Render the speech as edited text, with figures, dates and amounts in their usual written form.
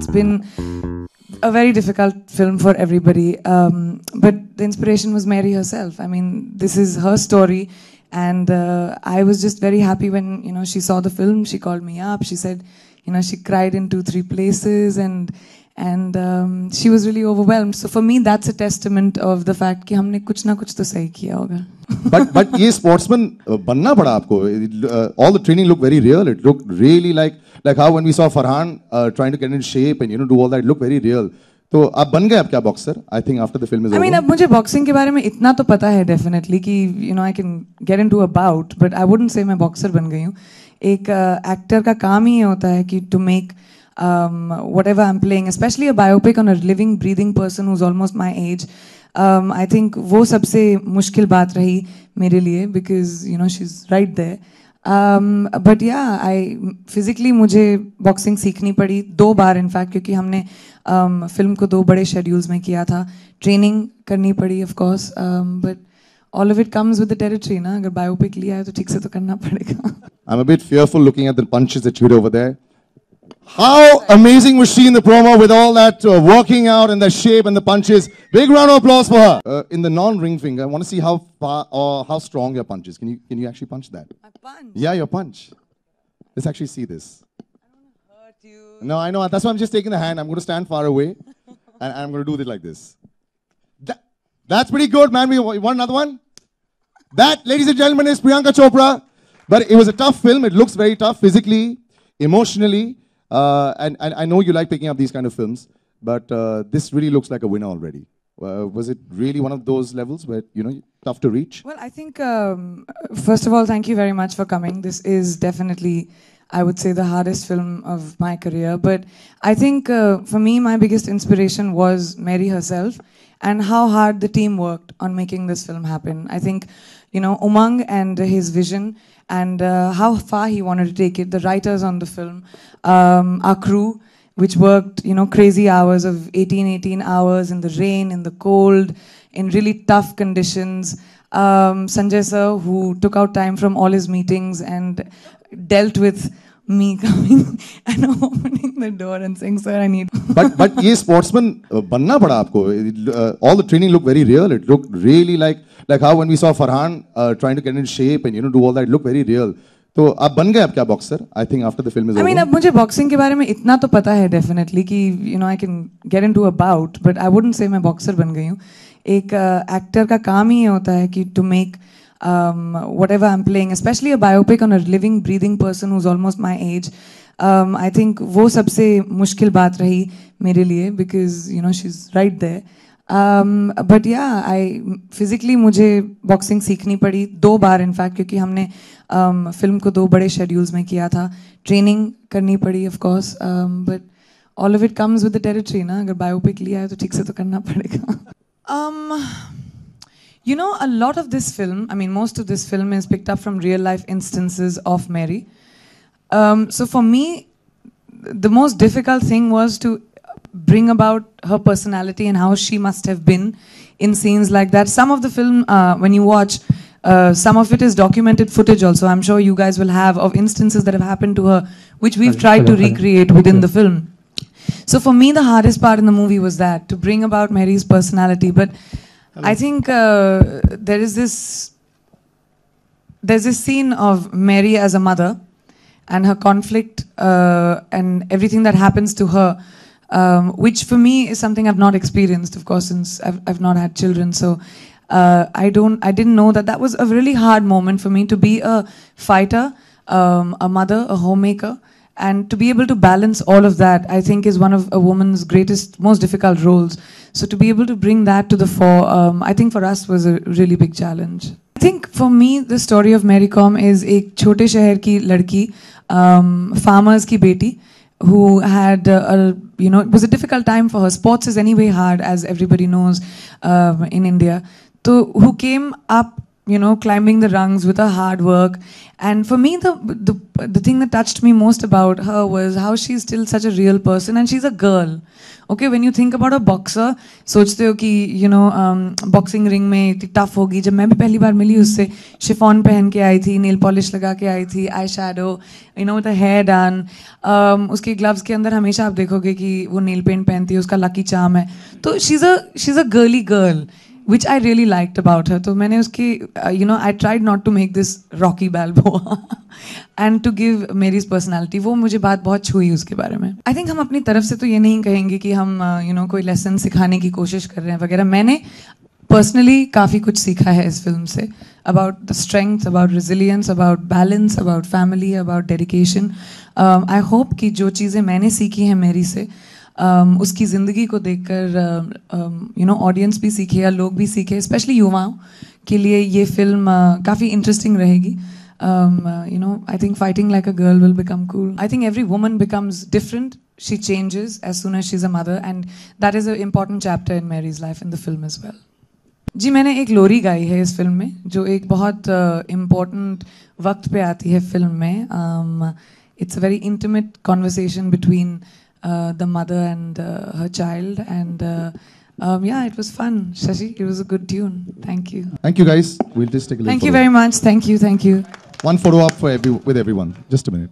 It's been a very difficult film for everybody, but the inspiration was Mary herself. I mean, this is her story, and I was just very happy when she saw the film. She called me up. She said, she cried in 2-3 places, and she was really overwhelmed. So for me, that's a testament of the fact कि हमने कुछ ना कुछ तो सही किया होगा. But ये sportsman बनना पड़ा आपको. All the training looked very real. It looked really like how when we saw Farhan trying to get in shape and do all that, it looked very real. तो आप बन गए अब क्या boxer? I think after the film is over. I mean, अब मुझे boxing के बारे में इतना तो पता है definitely कि I can get into a bout, but I wouldn't say मैं boxer बन गई हूँ. एक actor का काम ही होता है कि to make whatever I'm playing, especially a biopic on a living, breathing person who's almost my age. I think वो सबसे मुश्किल बात रही मेरे लिए because she's right there. But yeah, physically मुझे boxing सीखनी पड़ी 2 बार in fact, क्योंकि हमने फिल्म को 2 बड़े schedules में किया था. Training करनी पड़ी of course, but all of it comes with the territory ना. अगर biopic लिया है तो ठीक से तो करना पड़ेगा. I'm a bit fearful looking at the punches that you did over there. How amazing was she in the promo with all that working out and the shape and the punches. Big round of applause for her. In the non-ring finger, I want to see how far or how strong your punch is. Can you actually punch that? My punch? Yeah, your punch. Let's actually see this. I don't want to hurt you. No, I know. That's why I'm just taking the hand. I'm going to stand far away and I'm going to do it like this. That's pretty good, man. You want another one? That, ladies and gentlemen, is Priyanka Chopra. But it was a tough film. It looks very tough physically, emotionally. And I know you like picking up these kind of films, but this really looks like a winner already. Was it really one of those levels where, tough to reach? Well, I think, first of all, thank you very much for coming. This is definitely, I would say, the hardest film of my career. But I think, for me, my biggest inspiration was Mary herself and how hard the team worked on making this film happen. I think, Umang and his vision and how far he wanted to take it, the writers on the film, our crew, which worked, crazy hours of 18 hours in the rain, in the cold, in really tough conditions. Sanjay sir, who took out time from all his meetings and dealt with me coming and opening the door and saying, sir, I need... But ये sportsman बनना पड़ा आपको. All the training looked very real. It looked really like how when we saw Farhan trying to get in shape and do all that, it looked very real. तो आप बन गए अब क्या boxer? I think after the film is over. I mean, अब मुझे boxing के बारे में इतना तो पता है definitely कि I can get into a bout, but I wouldn't say मैं boxer बन गई हूँ. एक actor का काम ही होता है कि to make whatever I'm playing, especially a biopic on a living, breathing person who's almost my age. I think वो सबसे मुश्किल बात रही मेरे लिए because she's right there. But yeah, physically मुझे boxing सीखनी पड़ी 2 बार in fact, क्योंकि हमने फिल्म को 2 बड़े schedules में किया था. Training करनी पड़ी of course, but all of it comes with the territory ना. अगर biopic लिया है तो ठीक से तो करना पड़ेगा. A lot of this film, I mean, most of this film is picked up from real life instances of Mary. So for me, the most difficult thing was to bring about her personality and how she must have been in scenes like that. Some of the film, when you watch, some of it is documented footage also. I'm sure you guys will have of instances that have happened to her, which we've tried to recreate within the film. So for me, the hardest part in the movie was that, to bring about Mary's personality. But I think there's this scene of Mary as a mother and her conflict and everything that happens to her, which for me is something I've not experienced, of course, since I've not had children. So I didn't know that was a really hard moment for me to be a fighter, a mother, a homemaker. And to be able to balance all of that, I think, is one of a woman's greatest, most difficult roles. So to be able to bring that to the fore, I think for us was a really big challenge. I think for me, the story of Mary Kom is एक छोटे शहर की लड़की, farmers की बेटी, who had, it was a difficult time for her. Sports is anyway hard, as everybody knows, in India. So who came up you know, climbing the rungs with her hard work. And for me, the thing that touched me most about her was how she's still such a real person, and she's a girl. Okay, when you think about a boxer, सोचते हो कि you know boxing ring में इतनी tough होगी. जब मैं भी पहली बार मिली उससे, शिफॉन पहन के आई थी, nail polish लगा के आई थी, eye shadow, you know, with the hair done. उसके gloves के अंदर हमेशा आप देखोगे कि वो nail paint पहनती है, उसका lucky charm है. तो she's a girly girl, which I really liked about her. तो मैंने उसकी, you know, I tried not to make this Rocky Balboa and to give Mary's personality. वो मुझे बात बहुत छुई उसके बारे में. I think हम अपनी तरफ से तो ये नहीं कहेंगे कि हम you know कोई lesson सिखाने की कोशिश कर रहे हैं वगैरह. मैंने personally काफ़ी कुछ सीखा है इस फिल्म से, about the strength, about resilience, about balance, about family, about dedication. I hope कि जो चीज़ें मैंने सीखी हैं मेरी से, उसकी ज़िंदगी को देखकर यू नो ऑडियंस भी सीखे या लोग भी सीखे, स्पेशली युवाओं के लिए ये फिल्म काफ़ी इंटरेस्टिंग रहेगी. You know, I think fighting like a girl will become cool. I think every woman becomes different. She changes as soon as she's a mother, and that is an important chapter in Mary's life in the film as well. जी, मैंने एक लोरी गाई है इस film में, जो एक बहुत important वक्त पे आती है फिल्म में. It's a very intimate conversation between the mother and her child, and yeah, it was fun. Shashi, it was a good tune. Thank you. Thank you, guys. We'll just take a little Thank you photo. very much. Thank you. One photo up for with everyone. Just a minute.